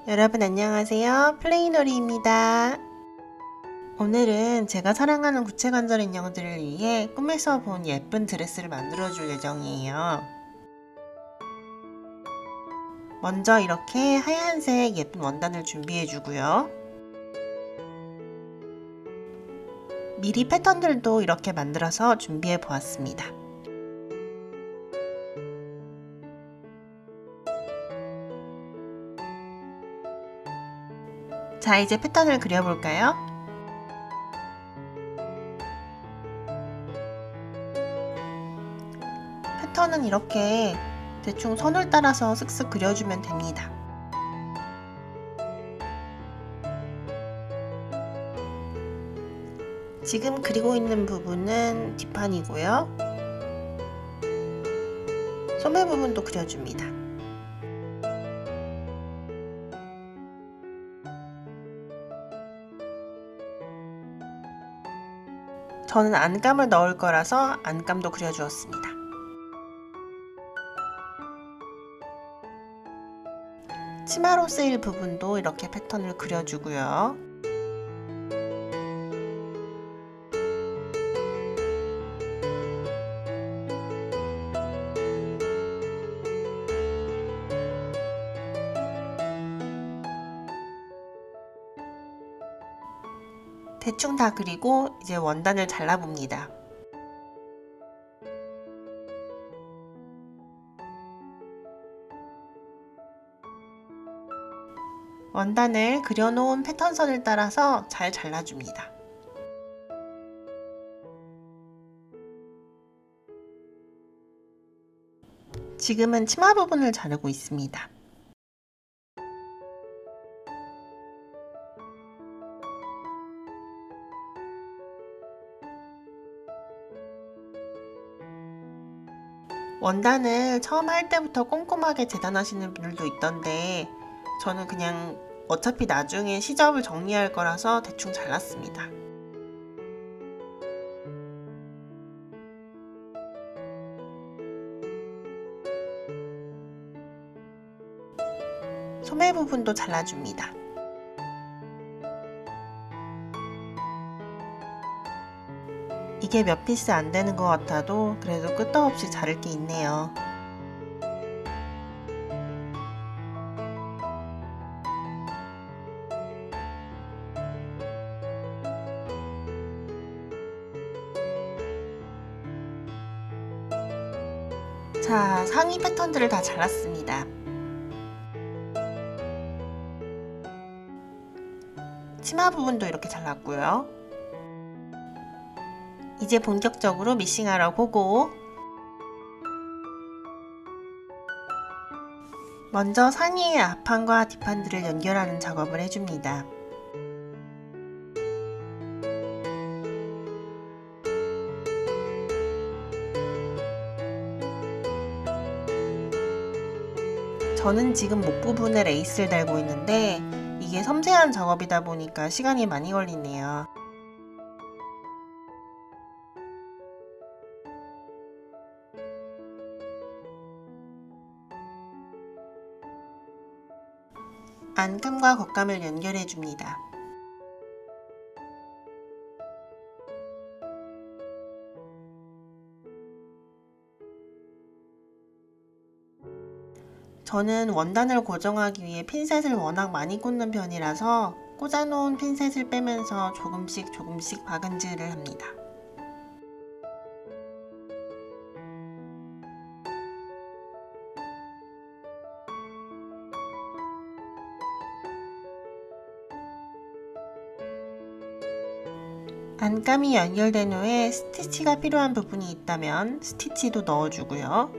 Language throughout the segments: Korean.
여러분 안녕하세요. 플레이놀이입니다. 오늘은 제가 사랑하는 구체관절 인형들을 위해 꿈에서 본 예쁜 드레스를 만들어줄 예정이에요. 먼저 이렇게 하얀색 예쁜 원단을 준비해주고요. 미리 패턴들도 이렇게 만들어서 준비해 보았습니다. 자, 이제 패턴을 그려볼까요? 패턴은 이렇게 대충 선을 따라서 쓱쓱 그려주면 됩니다. 지금 그리고 있는 부분은 뒷판이고요. 소매 부분도 그려줍니다. 저는 안감을 넣을 거라서 안감도 그려주었습니다. 치마로 쓰일 부분도 이렇게 패턴을 그려주고요. 대충 다 그리고 이제 원단을 잘라봅니다. 원단을 그려놓은 패턴선을 따라서 잘 잘라줍니다. 지금은 치마 부분을 자르고 있습니다. 원단을 처음 할 때부터 꼼꼼하게 재단하시는 분들도 있던데 저는 그냥 어차피 나중에 시접을 정리할 거라서 대충 잘랐습니다. 소매 부분도 잘라줍니다. 이게 몇 피스 안 되는 것 같아도 그래도 끄떡없이 자를 게 있네요. 자, 상의 패턴들을 다 잘랐습니다. 치마 부분도 이렇게 잘랐고요. 이제 본격적으로 미싱하러 고고! 먼저 상의의 앞판과 뒷판들을 연결하는 작업을 해줍니다. 저는 지금 목 부분에 레이스를 달고 있는데 이게 섬세한 작업이다 보니까 시간이 많이 걸리네요. 안감과 겉감을 연결해 줍니다. 저는 원단을 고정하기 위해 핀셋을 워낙 많이 꽂는 편이라서 꽂아놓은 핀셋을 빼면서 조금씩 박음질을 합니다. 안감이 연결된 후에 스티치가 필요한 부분이 있다면 스티치도 넣어주고요.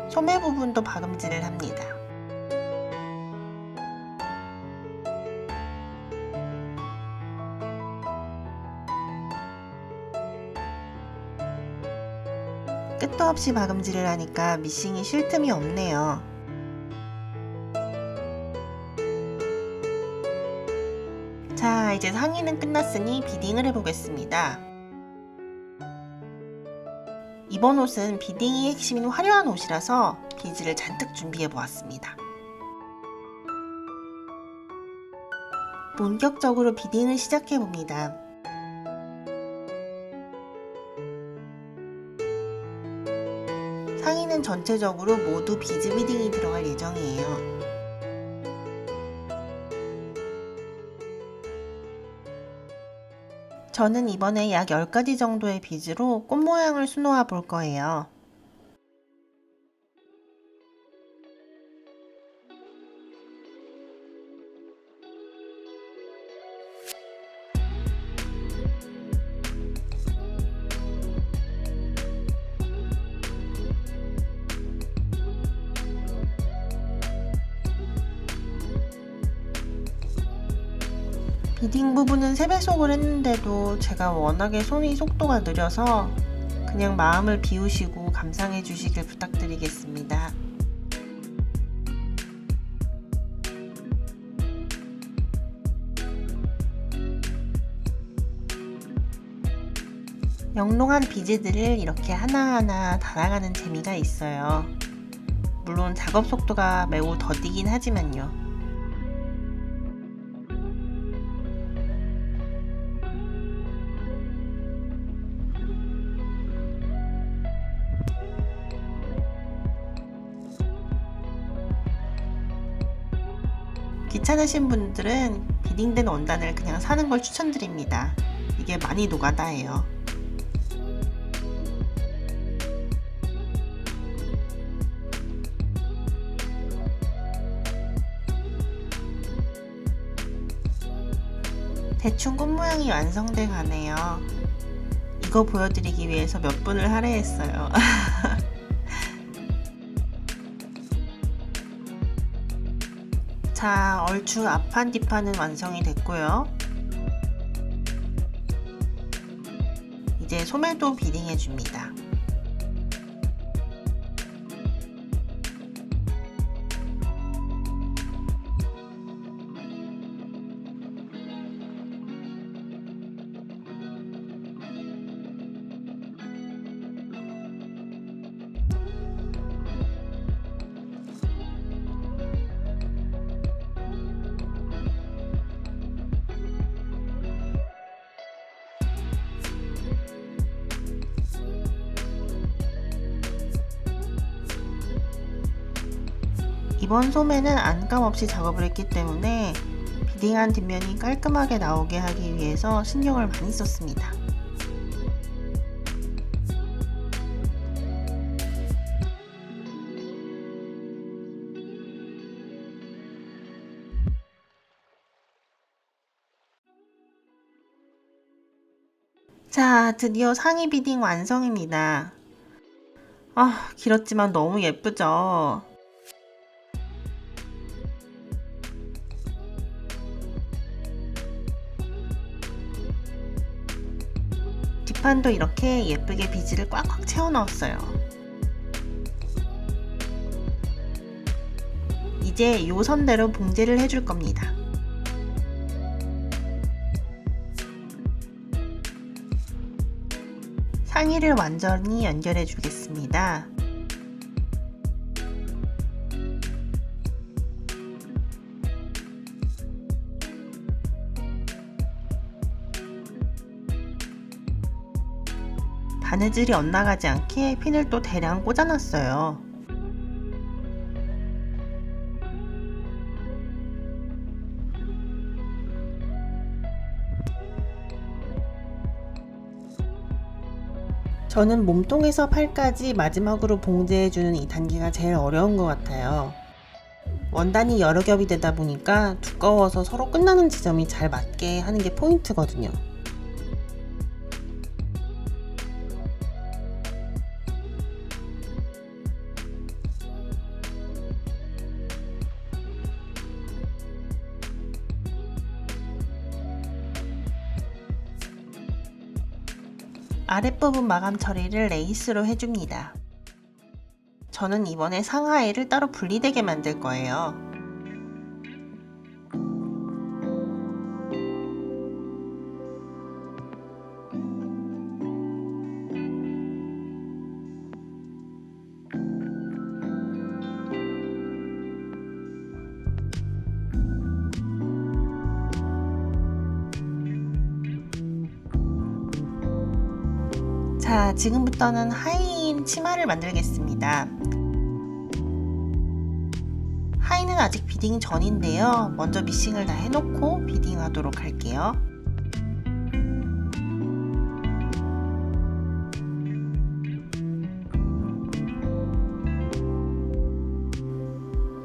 소매 부분도 박음질을 합니다. 끝도 없이 박음질을 하니까 미싱이 쉴 틈이 없네요. 자, 이제 상의는 끝났으니 비딩을 해보겠습니다. 이번 옷은 비딩이 핵심인 화려한 옷이라서 비즈를 잔뜩 준비해 보았습니다. 본격적으로 비딩을 시작해 봅니다. 상의는 전체적으로 모두 비즈 비딩이 들어갈 예정이에요. 저는 이번에 약 10가지 정도의 비즈로 꽃 모양을 수놓아 볼 거예요. 비딩 부분은 3배속을 했는데도 제가 워낙에 손이 속도가 느려서 그냥 마음을 비우시고 감상해 주시길 부탁드리겠습니다. 영롱한 비즈들을 이렇게 하나하나 달아가는 재미가 있어요. 물론 작업 속도가 매우 더디긴 하지만요. 귀찮으신 분들은 비딩된 원단을 그냥 사는 걸 추천드립니다. 이게 많이 노가다예요. 대충 꽃 모양이 완성돼 가네요. 이거 보여드리기 위해서 몇 분을 할애했어요. 자, 얼추 앞판 뒷판은 완성이 됐고요. 이제 소매도 비딩해 줍니다. 이번 소매는 안감 없이 작업을 했기 때문에 비딩한 뒷면이 깔끔하게 나오게 하기 위해서 신경을 많이 썼습니다. 자, 드디어 상의 비딩 완성입니다. 길었지만 너무 예쁘죠? 뒷판도 이렇게 예쁘게 비즈를 꽉꽉 채워 넣었어요. 이제 요 선대로 봉제를 해줄 겁니다. 상의를 완전히 연결해 주겠습니다. 바느질이 엇나가지 않게 핀을 또 대량 꽂아놨어요. 저는 몸통에서 팔까지 마지막으로 봉제해주는 이 단계가 제일 어려운 것 같아요. 원단이 여러 겹이 되다 보니까 두꺼워서 서로 끝나는 지점이 잘 맞게 하는 게 포인트거든요. 아랫부분 마감 처리를 레이스로 해줍니다. 저는 이번에 상하의를 따로 분리되게 만들 거예요. 자, 지금부터는 하의인 치마를 만들겠습니다. 하의는 아직 비딩 전인데요. 먼저 미싱을 다 해놓고 비딩 하도록 할게요.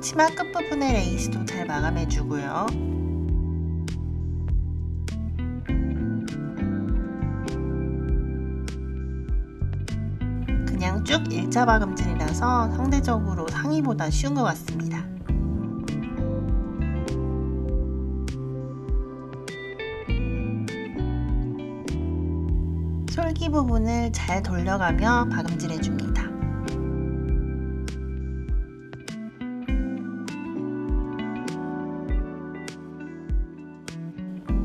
치마 끝부분의 레이스도 잘 마감해주고요. 그냥 쭉 일자 박음질이라서 상대적으로 상의보다 쉬운 것 같습니다. 솔기 부분을 잘 돌려가며 박음질 해줍니다.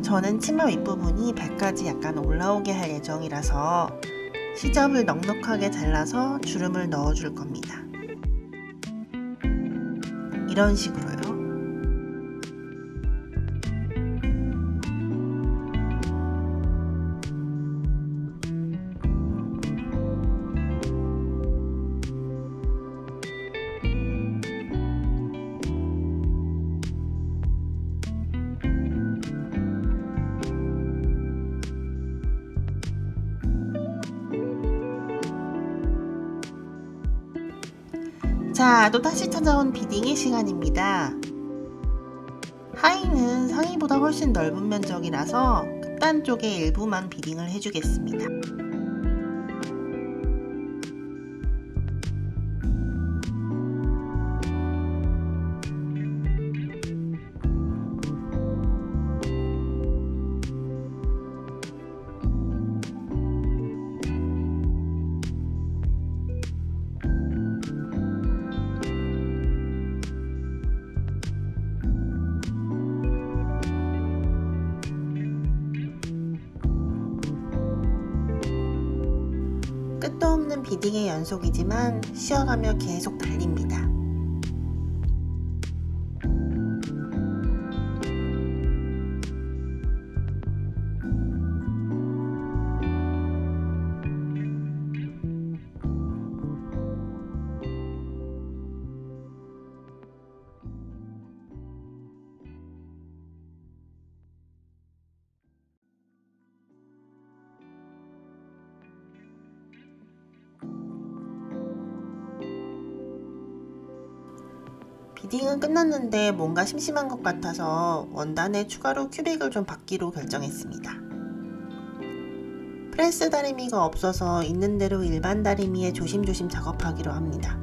저는 치마 윗부분이 배까지 약간 올라오게 할 예정이라서 시접을 넉넉하게 잘라서 주름을 넣어줄 겁니다. 이런 식으로요. 자, 또다시 찾아온 비딩의 시간입니다. 하의는 상의보다 훨씬 넓은 면적이라서 끝단 쪽의 일부만 비딩을 해주겠습니다. 끝도 없는 비딩의 연속이지만 쉬어가며 계속 달립니다. 비딩은 끝났는데 뭔가 심심한 것 같아서 원단에 추가로 큐빅을 좀 받기로 결정했습니다. 프레스 다리미가 없어서 있는 대로 일반 다리미에 조심조심 작업하기로 합니다.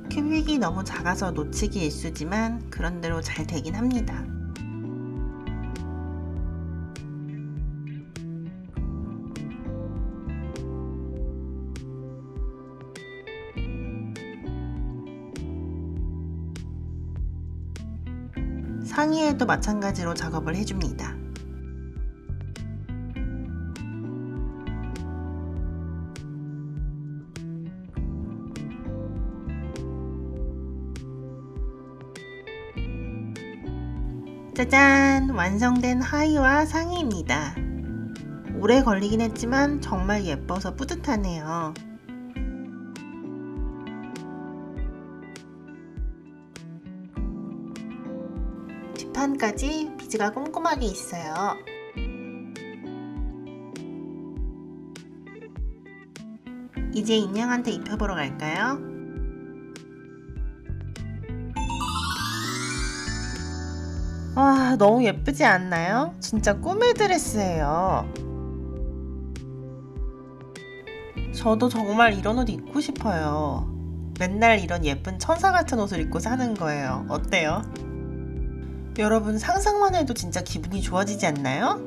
큐빅이 너무 작아서 놓치기 일쑤지만 그런대로 잘 되긴 합니다. 상의에도 마찬가지로 작업을 해줍니다. 짜잔! 완성된 하의와 상의입니다. 오래 걸리긴 했지만 정말 예뻐서 뿌듯하네요. 뒷판까지 비즈가 꼼꼼하게 있어요. 이제 인형한테 입혀보러 갈까요? 와, 너무 예쁘지 않나요? 진짜 꿈의 드레스예요. 저도 정말 이런 옷 입고 싶어요. 맨날 이런 예쁜 천사 같은 옷을 입고 사는 거예요. 어때요? 여러분 상상만 해도 진짜 기분이 좋아지지 않나요?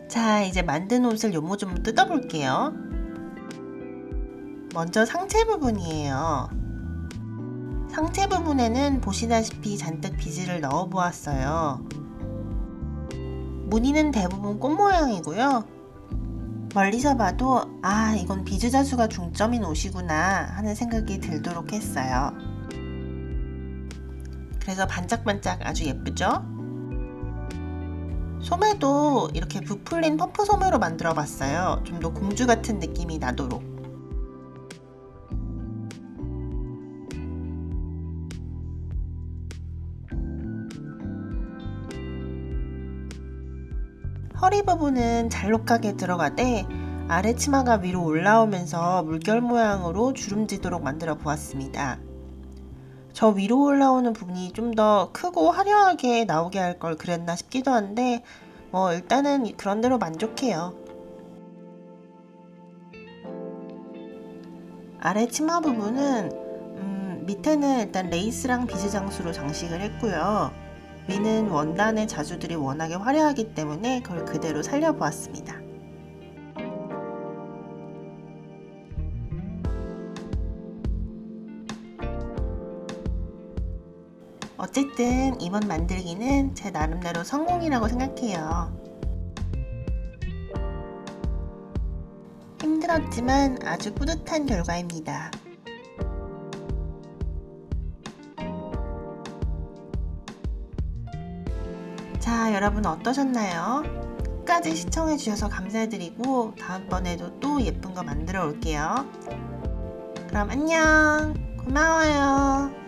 자, 이제 만든 옷을 요모조모 뜯어볼게요. 먼저 상체 부분이에요. 상체 부분에는 보시다시피 잔뜩 비즈를 넣어 보았어요. 무늬는 대부분 꽃 모양이고요. 멀리서 봐도 이건 비즈 자수가 중점인 옷이구나 하는 생각이 들도록 했어요. 그래서 반짝반짝 아주 예쁘죠? 소매도 이렇게 부풀린 퍼프 소매로 만들어 봤어요. 좀 더 공주 같은 느낌이 나도록. 허리 부분은 잘록하게 들어가되 아래 치마가 위로 올라오면서 물결 모양으로 주름지도록 만들어 보았습니다. 저 위로 올라오는 부분이 좀 더 크고 화려하게 나오게 할 걸 그랬나 싶기도 한데 일단은 그런 대로 만족해요. 아래 치마 부분은 밑에는 일단 레이스랑 비즈 장수로 장식을 했고요. 위는 원단의 자주들이 워낙에 화려하기 때문에 그걸 그대로 살려보았습니다. 어쨌든 이번 만들기는 제 나름대로 성공이라고 생각해요. 힘들었지만 아주 뿌듯한 결과입니다. 자, 여러분 어떠셨나요? 끝까지 시청해주셔서 감사드리고 다음번에도 또 예쁜 거 만들어 올게요. 그럼 안녕! 고마워요.